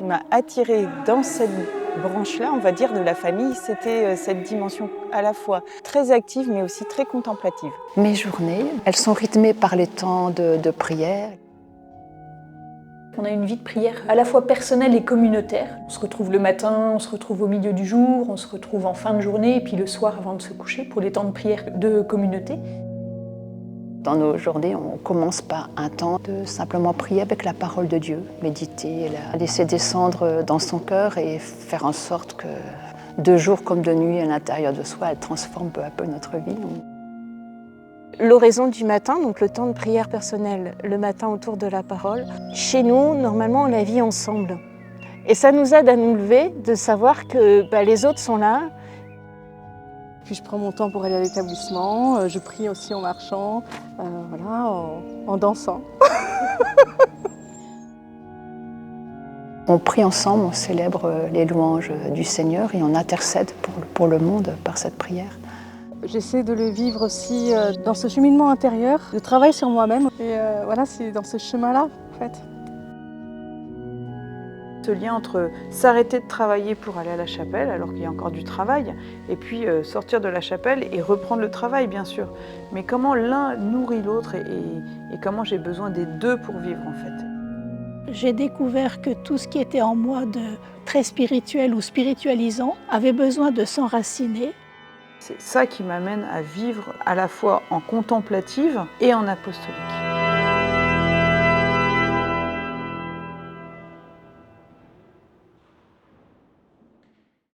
qui m'a attirée dans cette branche-là, on va dire, de la famille, c'était cette dimension à la fois très active mais aussi très contemplative. Mes journées, elles sont rythmées par les temps de prière. On a une vie de prière à la fois personnelle et communautaire. On se retrouve le matin, on se retrouve au milieu du jour, on se retrouve en fin de journée et puis le soir avant de se coucher pour les temps de prière de communauté. Dans nos journées, on commence par un temps de simplement prier avec la parole de Dieu, méditer, la laisser descendre dans son cœur et faire en sorte que de jour comme de nuit à l'intérieur de soi, elle transforme peu à peu notre vie. L'oraison du matin, donc le temps de prière personnelle, le matin autour de la parole. Chez nous, normalement, on la vit ensemble. Et ça nous aide à nous lever, de savoir que les autres sont là. Puis je prends mon temps pour aller à l'établissement, je prie aussi en marchant, en dansant. On prie ensemble, on célèbre les louanges du Seigneur et on intercède pour le monde par cette prière. J'essaie de le vivre aussi dans ce cheminement intérieur, de travail sur moi-même. Et c'est dans ce chemin-là, en fait. Ce lien entre s'arrêter de travailler pour aller à la chapelle, alors qu'il y a encore du travail, et puis sortir de la chapelle et reprendre le travail, bien sûr. Mais comment l'un nourrit l'autre et comment j'ai besoin des deux pour vivre, en fait. J'ai découvert que tout ce qui était en moi de très spirituel ou spiritualisant avait besoin de s'enraciner. C'est ça qui m'amène à vivre à la fois en contemplative et en apostolique.